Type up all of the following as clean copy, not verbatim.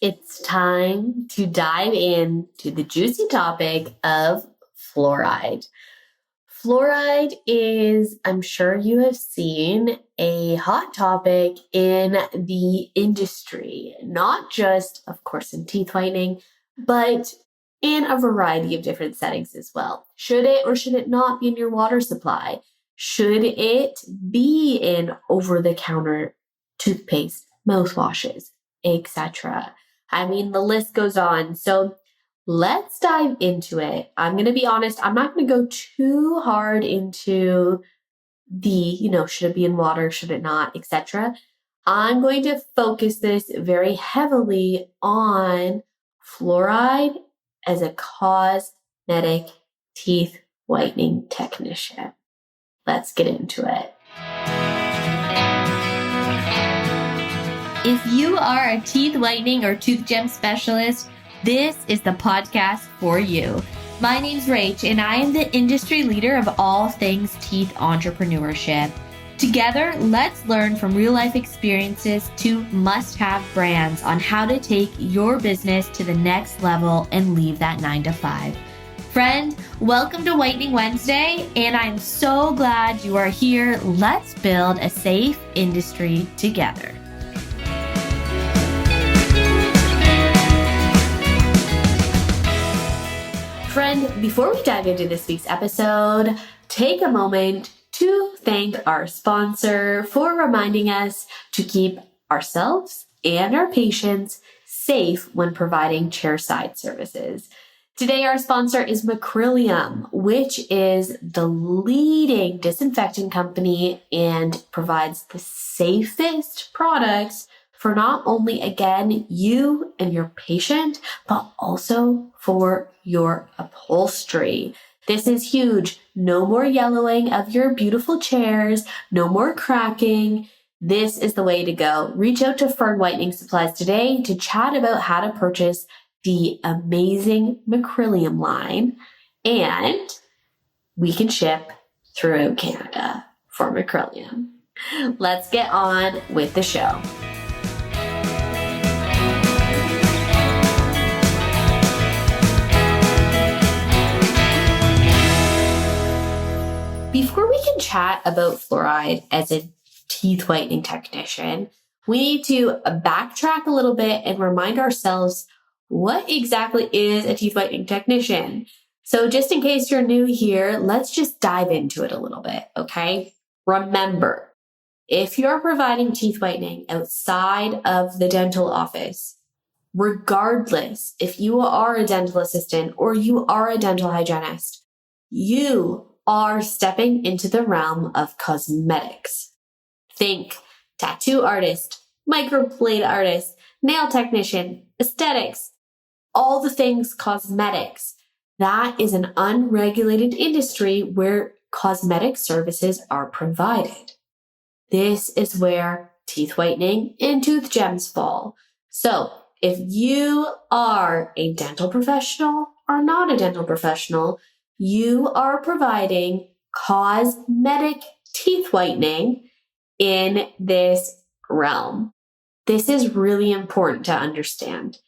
It's time to dive into the juicy topic of fluoride. Fluoride is, I'm sure you have seen, a hot topic in the industry, not just, of course, in teeth whitening, but in a variety of different settings as well. Should it or should it not be in your water supply? Should it be in over-the-counter toothpaste, mouthwashes, etc.? I mean, the list goes on. So let's dive into it. I'm going to be honest, I'm not going to go too hard into should it be in water, should it not, etc. I'm going to focus this very heavily on fluoride as a cosmetic teeth whitening technician. Let's get into it. If you are a teeth whitening or tooth gem specialist, this is the podcast for you. My name's Rach, and I am the industry leader of all things teeth entrepreneurship. Together, let's learn from real-life experiences to must-have brands on how to take your business to the next level and leave that 9-to-5. Friend, welcome to Whitening Wednesday, and I'm so glad you are here. Let's build a safe industry together. Friend, before we dive into this week's episode, take a moment to thank our sponsor for reminding us to keep ourselves and our patients safe when providing chairside services. Today, our sponsor is Macrylium, which is the leading disinfectant company and provides the safest products for not only, again, you and your patient, but also for your upholstery. This is huge. No more yellowing of your beautiful chairs, no more cracking. This is the way to go. Reach out to Fern Whitening Supplies today to chat about how to purchase the amazing Macrylium line, and we can ship throughout Canada for Macrylium. Let's get on with the show. Before we can chat about fluoride as a teeth whitening technician, we need to backtrack a little bit and remind ourselves what exactly is a teeth whitening technician. So just in case you're new here, let's just dive into it a little bit, okay? Remember, if you're providing teeth whitening outside of the dental office, regardless if you are a dental assistant or you are a dental hygienist, you are stepping into the realm of cosmetics. Think tattoo artist, microblade artist, nail technician, aesthetics, all the things cosmetics. That is an unregulated industry where cosmetic services are provided. This is where teeth whitening and tooth gems fall. So if you are a dental professional or not a dental professional, you are providing cosmetic teeth whitening in this realm. This is really important to understand.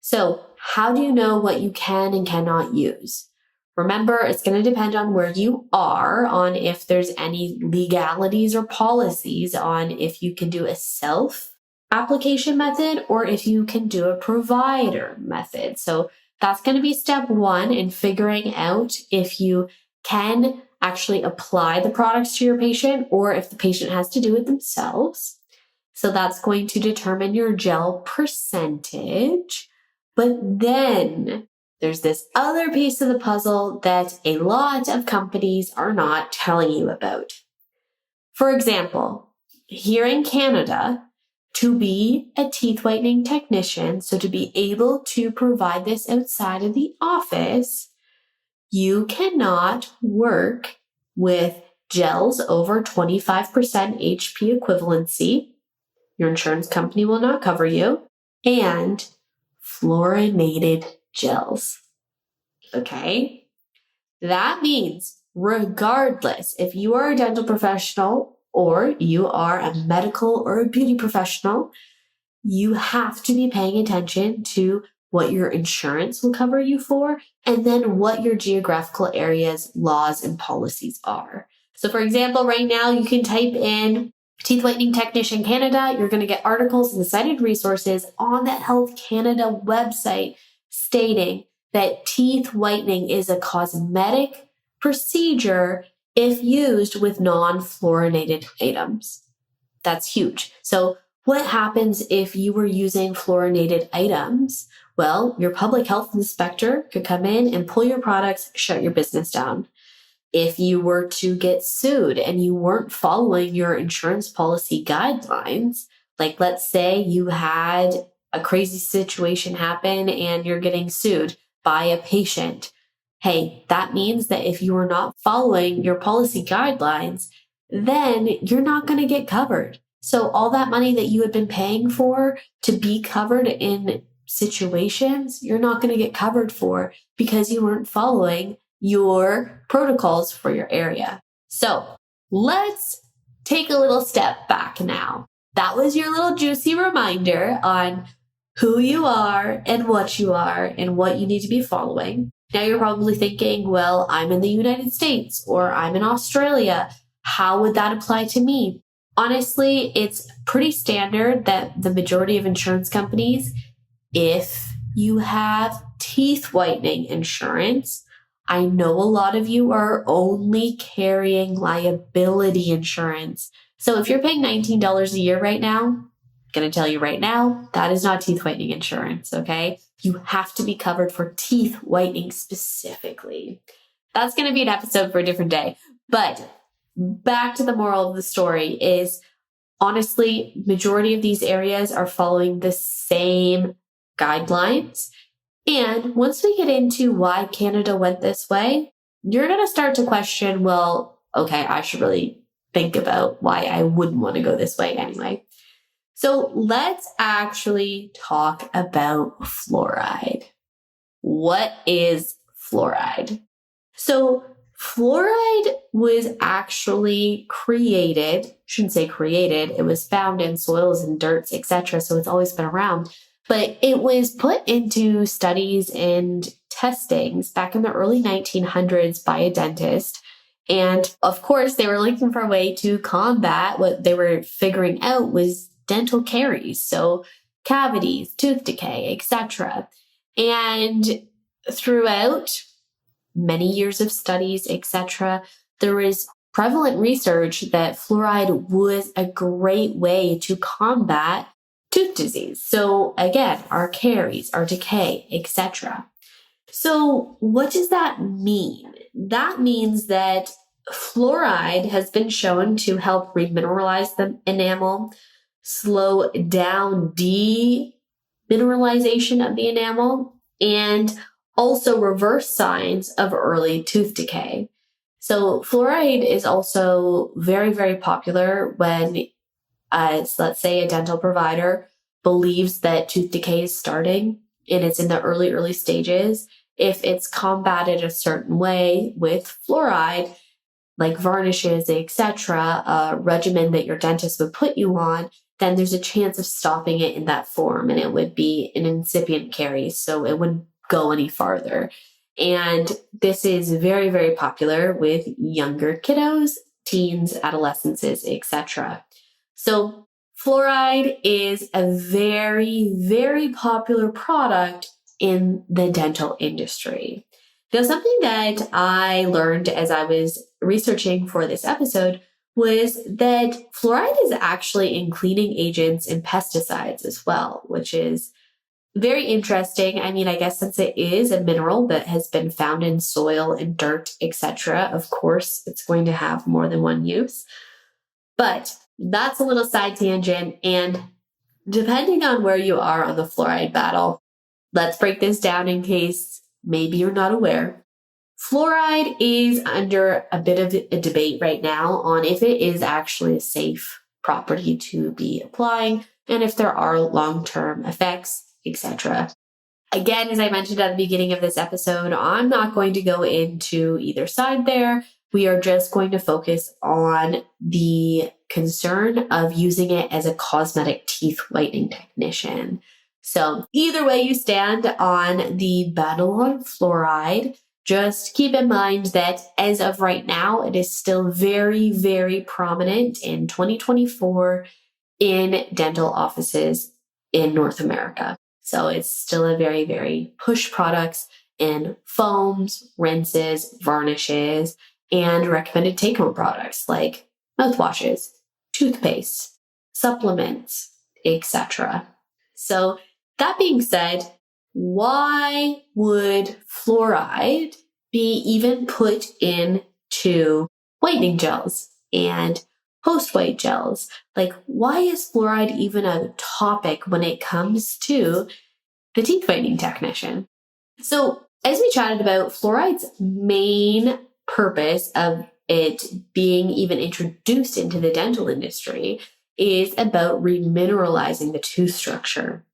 So how do you know what you can and cannot use? Remember, it's going to depend on where you are, on if there's any legalities or policies on if you can do a self-application method or if you can do a provider method. So that's going to be step one in figuring out if you can actually apply the products to your patient or if the patient has to do it themselves. So that's going to determine your gel percentage. But then there's this other piece of the puzzle that a lot of companies are not telling you about. For example, here in Canada, to be a teeth whitening technician, so to be able to provide this outside of the office, you cannot work with gels over 25% HP equivalency. Your insurance company will not cover you. And fluorinated gels. Okay? That means regardless if you are a dental professional or you are a medical or a beauty professional, you have to be paying attention to what your insurance will cover you for, and then what your geographical area's laws and policies are. So for example, right now you can type in teeth whitening technician Canada. You're going to get articles and cited resources on the Health Canada website stating that teeth whitening is a cosmetic procedure if used with non-fluorinated items. That's huge. So what happens if you were using fluorinated items? Well, your public health inspector could come in and pull your products, shut your business down. If you were to get sued and you weren't following your insurance policy guidelines, like let's say you had a crazy situation happen and you're getting sued by a patient. Hey, that means that if you are not following your policy guidelines, then you're not going to get covered. So all that money that you had been paying for to be covered in situations, you're not going to get covered for because you weren't following your protocols for your area. So let's take a little step back now. That was your little juicy reminder on who you are and what you need to be following. Now you're probably thinking, well, I'm in the United States or I'm in Australia. How would that apply to me? Honestly, it's pretty standard that the majority of insurance companies, if you have teeth whitening insurance, I know a lot of you are only carrying liability insurance. So if you're paying $19 a year right now, I'm going to tell you right now, that is not teeth whitening insurance, okay? You have to be covered for teeth whitening specifically. That's going to be an episode for a different day. But back to the moral of the story is, honestly, majority of these areas are following the same guidelines. And once we get into why Canada went this way, you're going to start to question, well, okay, I should really think about why I wouldn't want to go this way anyway. So let's actually talk about fluoride. What is fluoride? So fluoride was actually created, shouldn't say created, it was found in soils and dirts, etc. So it's always been around. But it was put into studies and testings back in the early 1900s by a dentist. And of course, they were looking for a way to combat what they were figuring out was dental caries. So cavities, tooth decay, etc. And throughout many years of studies, etc., there was prevalent research that fluoride was a great way to combat tooth disease. So again, our caries, our decay, etc. So what does that mean? That means that fluoride has been shown to help remineralize the enamel, slow down demineralization of the enamel, and also reverse signs of early tooth decay. So fluoride is also very, very popular when let's say a dental provider believes that tooth decay is starting and it's in the early stages. If it's combated a certain way with fluoride, like varnishes, etc., a regimen that your dentist would put you on, then there's a chance of stopping it in that form, and it would be an incipient caries, so it wouldn't go any farther. And this is very, very popular with younger kiddos, teens, adolescents, etc. So fluoride is a very, very popular product in the dental industry. Now, something that I learned as I was researching for this episode was that fluoride is actually in cleaning agents and pesticides as well, which is very interesting. I mean, I guess since it is a mineral that has been found in soil and dirt, etc., of course, it's going to have more than one use. But that's a little side tangent. And depending on where you are on the fluoride battle, let's break this down in case maybe you're not aware. Fluoride is under a bit of a debate right now on if it is actually a safe property to be applying and if there are long-term effects, etc. Again, as I mentioned at the beginning of this episode, I'm not going to go into either side there. We are just going to focus on the concern of using it as a cosmetic teeth whitening technician. So either way you stand on the battle on fluoride, just keep in mind that as of right now, it is still very, very prominent in 2024 in dental offices in North America. So it's still a very, very push products in foams, rinses, varnishes, and recommended take-home products like mouthwashes, toothpaste, supplements, etc. So that being said, why would fluoride be even put into whitening gels and post-white gels? Like, why is fluoride even a topic when it comes to the teeth whitening technician? So, as we chatted about, fluoride's main purpose of it being even introduced into the dental industry is about remineralizing the tooth structure.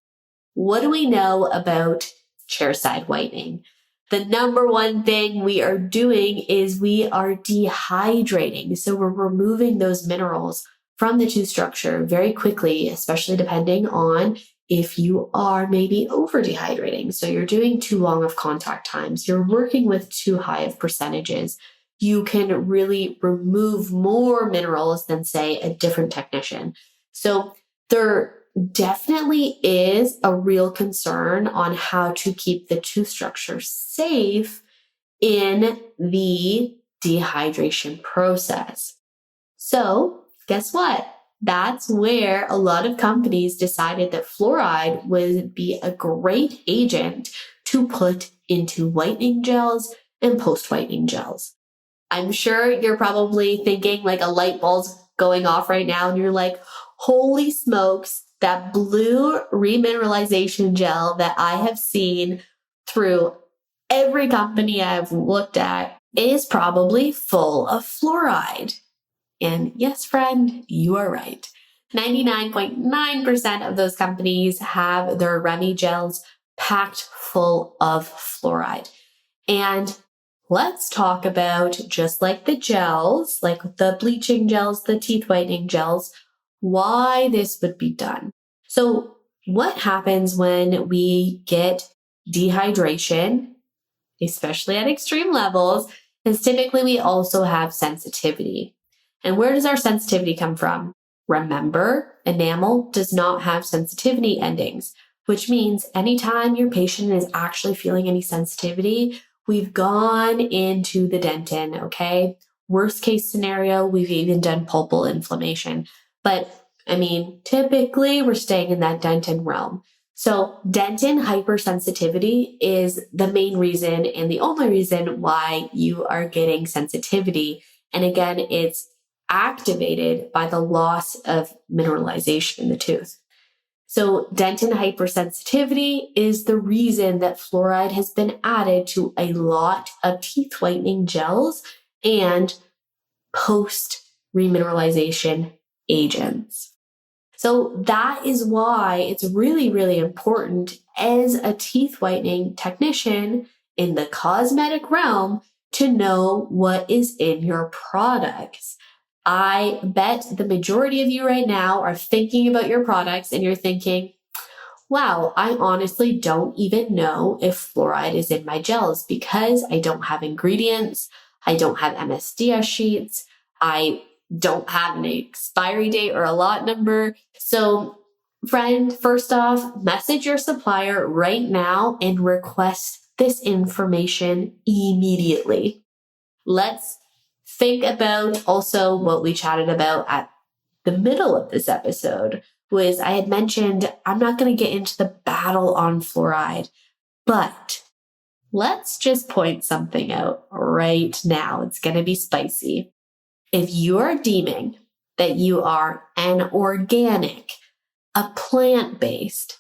What do we know about chairside whitening? The number one thing we are doing is we are dehydrating. So we're removing those minerals from the tooth structure very quickly, especially depending on if you are maybe over dehydrating. So you're doing too long of contact times, you're working with too high of percentages. You can really remove more minerals than, say, a different technician. So there definitely is a real concern on how to keep the tooth structure safe in the dehydration process. So guess what? That's where a lot of companies decided that fluoride would be a great agent to put into whitening gels and post-whitening gels. I'm sure you're probably thinking like a light bulb's going off right now and you're like, holy smokes, that blue remineralization gel that I have seen through every company I've looked at is probably full of fluoride. And yes, friend, you are right. 99.9% of those companies have their Remy gels packed full of fluoride. And let's talk about, just like the gels, like the bleaching gels, the teeth whitening gels, why this would be done. So what happens when we get dehydration, especially at extreme levels, is typically we also have sensitivity. And where does our sensitivity come from? Remember, enamel does not have sensitivity endings, which means anytime your patient is actually feeling any sensitivity, we've gone into the dentin, okay? Worst case scenario, we've even done pulpal inflammation. But I mean, typically we're staying in that dentin realm. So dentin hypersensitivity is the main reason and the only reason why you are getting sensitivity. And again, it's activated by the loss of mineralization in the tooth. So dentin hypersensitivity is the reason that fluoride has been added to a lot of teeth whitening gels and post-remineralization agents. So that is why it's really, really important as a teeth whitening technician in the cosmetic realm to know what is in your products. I bet the majority of you right now are thinking about your products and you're thinking, wow, I honestly don't even know if fluoride is in my gels because I don't have ingredients. I don't have MSDS sheets. I don't have an expiry date or a lot number. So, friend, first off, message your supplier right now and request this information immediately. Let's think about also what we chatted about at the middle of this episode was I had mentioned I'm not going to get into the battle on fluoride, but let's just point something out right now. It's going to be spicy. If you are deeming that you are an organic, a plant-based,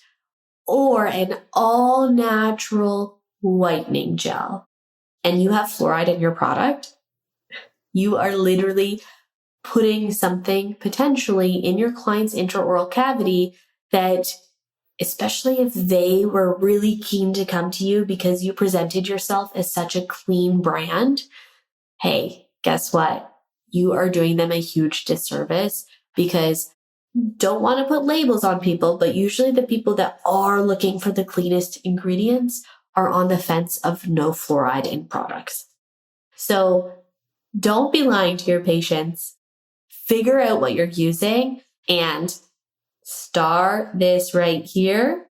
or an all-natural whitening gel, and you have fluoride in your product, you are literally putting something potentially in your client's intraoral cavity that, especially if they were really keen to come to you because you presented yourself as such a clean brand, hey, guess what? You are doing them a huge disservice because don't want to put labels on people, but usually the people that are looking for the cleanest ingredients are on the fence of no fluoride in products. So don't be lying to your patients. Figure out what you're using and star this right here.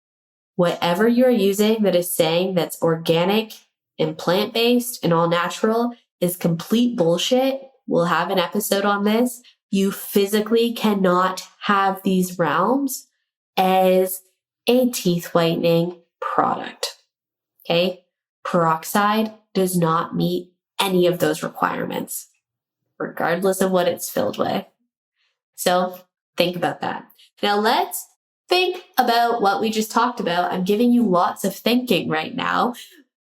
Whatever you're using that is saying that's organic and plant-based and all natural is complete bullshit. We'll have an episode on this. You physically cannot have these realms as a teeth whitening product. Okay? Peroxide does not meet any of those requirements, regardless of what it's filled with. So think about that. Now let's think about what we just talked about. I'm giving you lots of thinking right now,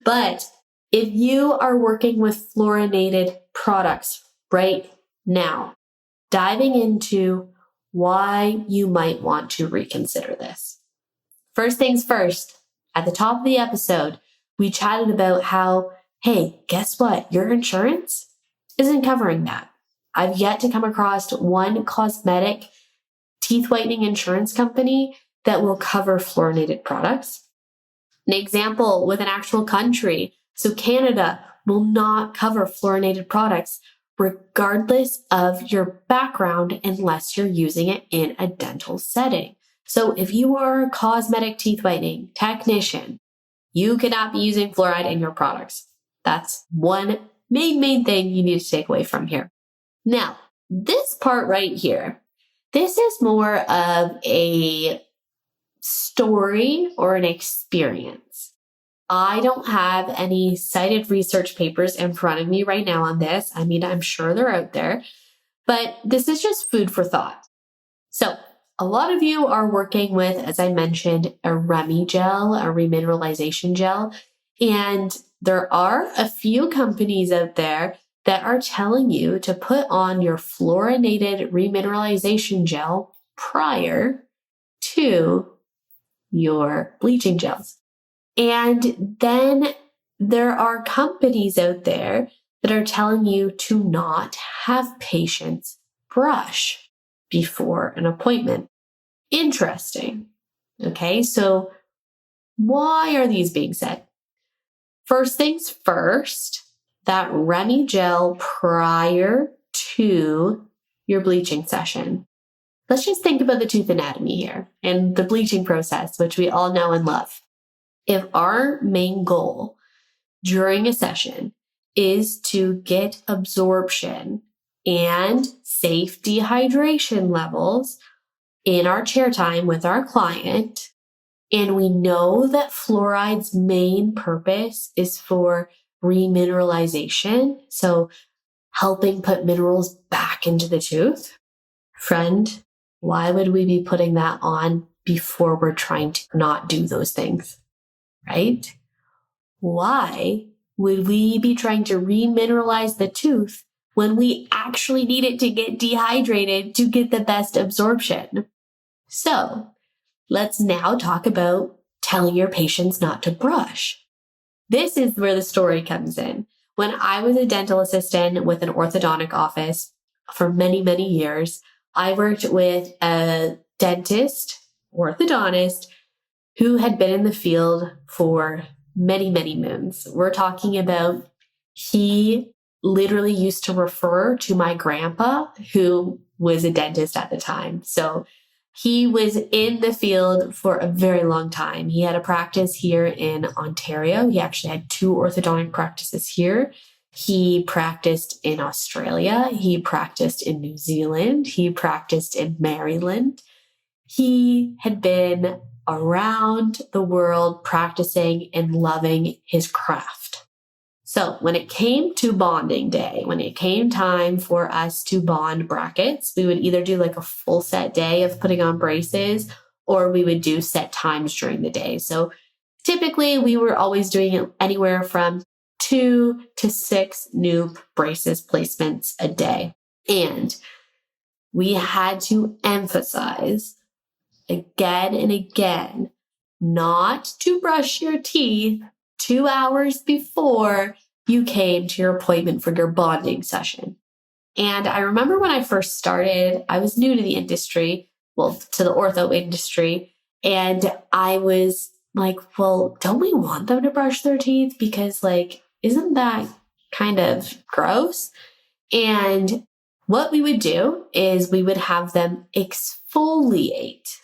but if you are working with fluorinated products right now, diving into why you might want to reconsider this. First things first, at the top of the episode, we chatted about how, hey, guess what? Your insurance isn't covering that. I've yet to come across one cosmetic teeth whitening insurance company that will cover fluorinated products. An example with an actual country. So Canada will not cover fluorinated products regardless of your background unless you're using it in a dental setting. So if you are a cosmetic teeth whitening technician, you cannot be using fluoride in your products. That's one main thing you need to take away from here. Now, this part right here, this is more of a story or an experience. I don't have any cited research papers in front of me right now on this. I mean, I'm sure they're out there, but this is just food for thought. So a lot of you are working with, as I mentioned, a Remy gel, a remineralization gel, and there are a few companies out there that are telling you to put on your fluorinated remineralization gel prior to your bleaching gels. And then there are companies out there that are telling you to not have patients brush before an appointment. Interesting. Okay, so why are these being said? First things first, that Remy gel prior to your bleaching session. Let's just think about the tooth anatomy here and the bleaching process, which we all know and love. If our main goal during a session is to get absorption and safe dehydration levels in our chair time with our client, and we know that fluoride's main purpose is for remineralization, so helping put minerals back into the tooth, friend, why would we be putting that on before we're trying to not do those things, right? Why would we be trying to remineralize the tooth when we actually need it to get dehydrated to get the best absorption? So let's now talk about telling your patients not to brush. This is where the story comes in. When I was a dental assistant with an orthodontic office for many years, I worked with a dentist, orthodontist, who had been in the field for many moons. We're talking about he literally used to refer to my grandpa, who was a dentist at the time. So he was in the field for a very long time. He had a practice here in Ontario. He actually had 2 orthodontic practices here. He practiced in Australia. He practiced in New Zealand. He practiced in Maryland. He had been around the world practicing and loving his craft. So when it came to bonding day, when it came time for us to bond brackets, we would either do like a full set day of putting on braces, or we would do set times during the day. So typically we were always doing it anywhere from 2 to 6 new braces placements a day. And we had to emphasize again and again, not to brush your teeth 2 hours before you came to your appointment for your bonding session. And I remember when I first started, I was new to the industry, well, to the ortho industry. And I was like, well, don't we want them to brush their teeth? Because like, isn't that kind of gross? And what we would do is we would have them exfoliate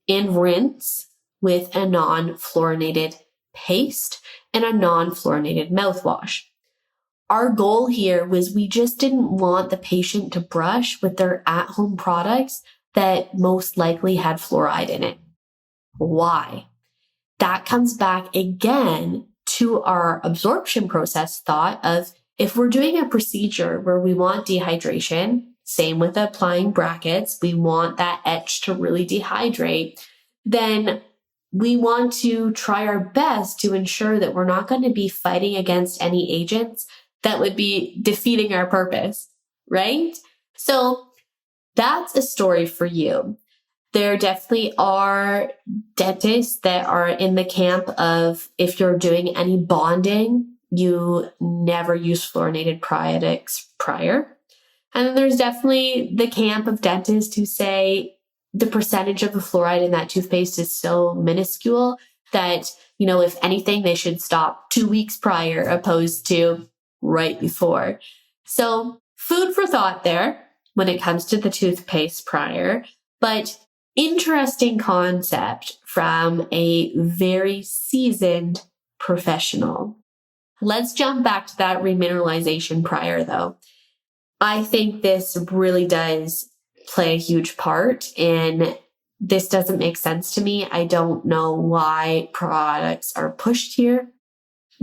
and rinse with a non-fluorinated paste and a non-fluorinated mouthwash. Our goal here was we just didn't want the patient to brush with their at-home products that most likely had fluoride in it. Why? That comes back again to our absorption process thought of if we're doing a procedure where we want dehydration, same with applying brackets, we want that etch to really dehydrate, then we want to try our best to ensure that we're not going to be fighting against any agents that would be defeating our purpose, right? So that's a story for you. There definitely are dentists that are in the camp of if you're doing any bonding, you never use fluorinated products prior. And then there's definitely the camp of dentists who say the percentage of the fluoride in that toothpaste is so minuscule that, if anything, they should stop 2 weeks prior opposed to right before. So food for thought there when it comes to the toothpaste prior, but interesting concept from a very seasoned professional. Let's jump back to that remineralization prior though. I think this really does play a huge part, and this doesn't make sense to me. I don't know why products are pushed here.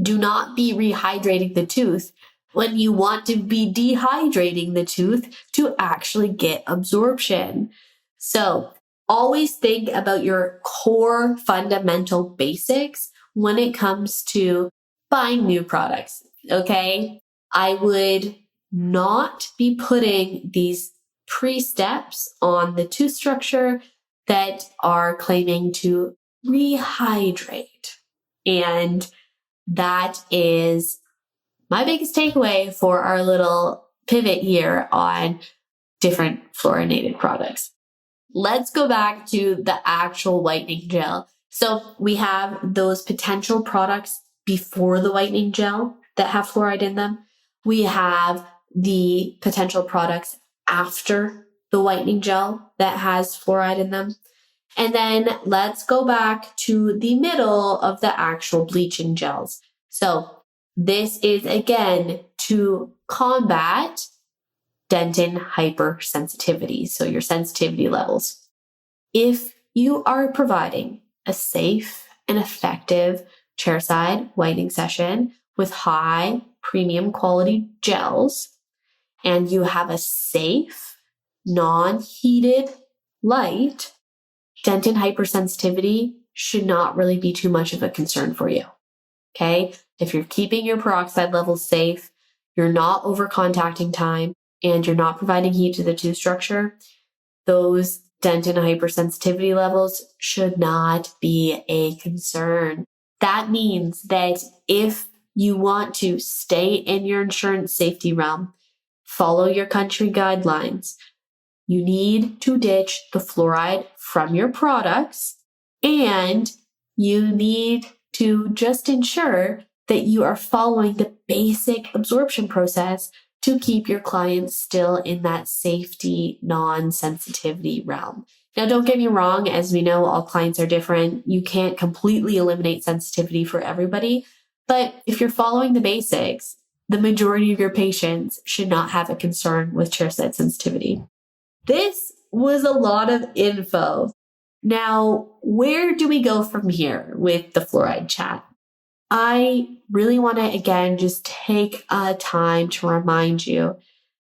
Do not be rehydrating the tooth when you want to be dehydrating the tooth to actually get absorption. So always think about your core fundamental basics when it comes to buying new products, okay? I would not be putting these pre-steps on the tooth structure that are claiming to rehydrate. And that is my biggest takeaway for our little pivot here on different fluorinated products. Let's go back to the actual whitening gel. So we have those potential products before the whitening gel that have fluoride in them. We have the potential products after the whitening gel that has fluoride in them. And then let's go back to the middle of the actual bleaching gels. So this is again to combat dentin hypersensitivity, so your sensitivity levels. If you are providing a safe and effective chairside whitening session with high premium quality gels, and you have a safe, non-heated light, dentin hypersensitivity should not really be too much of a concern for you. Okay? If you're keeping your peroxide levels safe, you're not over contacting time, and you're not providing heat to the tooth structure, those dentin hypersensitivity levels should not be a concern. That means that if you want to stay in your insurance safety realm, follow your country guidelines, you need to ditch the fluoride from your products, and you need to just ensure that you are following the basic absorption process to keep your clients still in that safety, non-sensitivity realm. Now, don't get me wrong, as we know, all clients are different. You can't completely eliminate sensitivity for everybody, but if you're following the basics, the majority of your patients should not have a concern with chairside sensitivity. This was a lot of info. Now, where do we go from here with the fluoride chat? I really want to, again, just take a time to remind you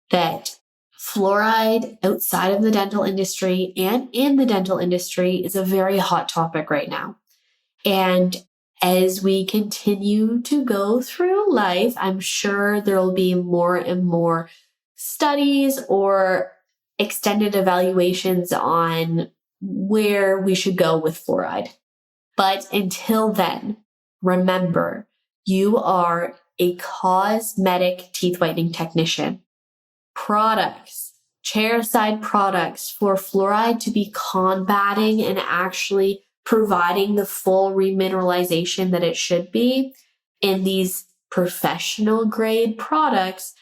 that fluoride outside of the dental industry and in the dental industry is a very hot topic right now. And as we continue to go through life, I'm sure there will be more and more studies or extended evaluations on where we should go with fluoride. But until then, remember, you are a cosmetic teeth whitening technician. products, chairside products for fluoride to be combating and actually providing the full remineralization that it should be in these professional grade products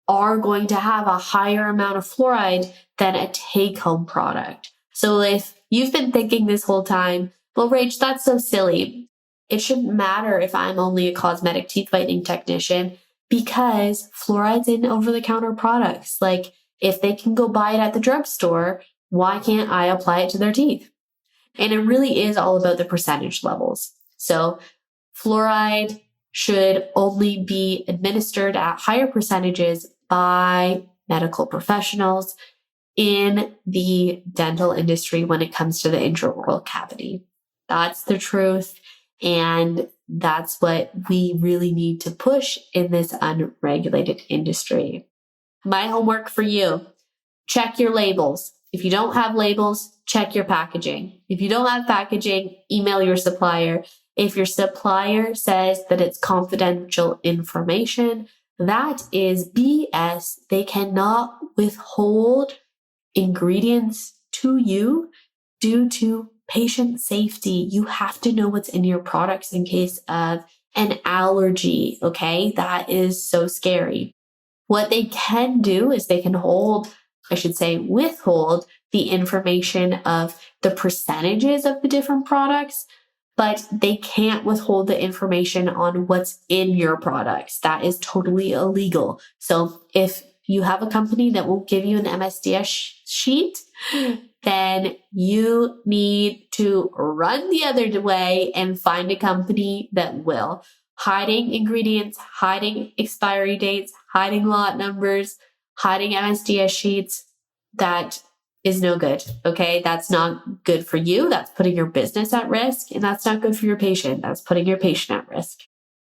are going to have a higher amount of fluoride than a take-home product. So if you've been thinking this whole time, well, Rach, that's so silly. It shouldn't matter if I'm only a cosmetic teeth whitening technician because fluoride's in over-the-counter products. Like if they can go buy it at the drugstore, why can't I apply it to their teeth? And it really is all about the percentage levels. So fluoride should only be administered at higher percentages by medical professionals in the dental industry when it comes to the intraoral cavity. That's the truth. And that's what we really need to push in this unregulated industry. My homework for you, check your labels. If you don't have labels, check your packaging. If you don't have packaging, email your supplier. If your supplier says that it's confidential information, that is BS. They cannot withhold ingredients to you due to patient safety. You have to know what's in your products in case of an allergy, okay? That is so scary. What they can do is they can withhold the information of the percentages of the different products, but they can't withhold the information on what's in your products. That is totally illegal. So if you have a company that won't give you an MSDS sheet, then you need to run the other way and find a company that will. Hiding ingredients, hiding expiry dates, hiding lot numbers, hiding MSDS sheets, that is no good, okay? That's not good for you. That's putting your business at risk, and that's not good for your patient. That's putting your patient at risk.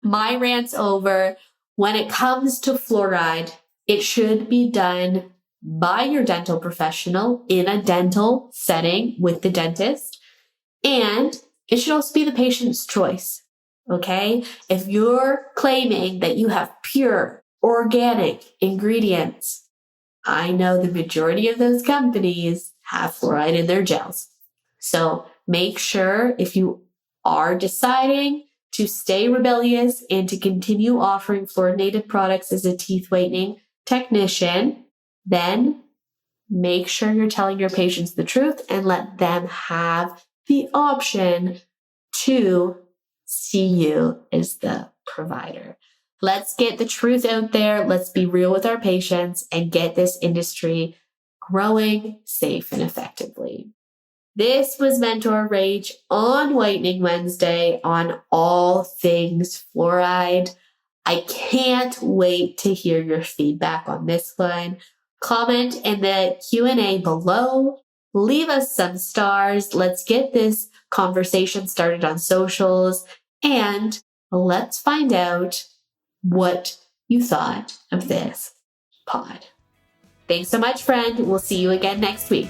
My rant's over. When it comes to fluoride, it should be done by your dental professional in a dental setting with the dentist, and it should also be the patient's choice, okay? If you're claiming that you have pure organic ingredients, I know the majority of those companies have fluoride in their gels. So make sure if you are deciding to stay rebellious and to continue offering fluorinated products as a teeth whitening technician, then make sure you're telling your patients the truth and let them have the option to see you as the provider. Let's get the truth out there. Let's be real with our patients and get this industry growing safe and effectively. This was Mentor Rach on Whitening Wednesday on all things fluoride. I can't wait to hear your feedback on this one. Comment in the Q&A below. Leave us some stars. Let's get this conversation started on socials, and let's find out what you thought of this pod. Thanks so much, friend. We'll see you again next week.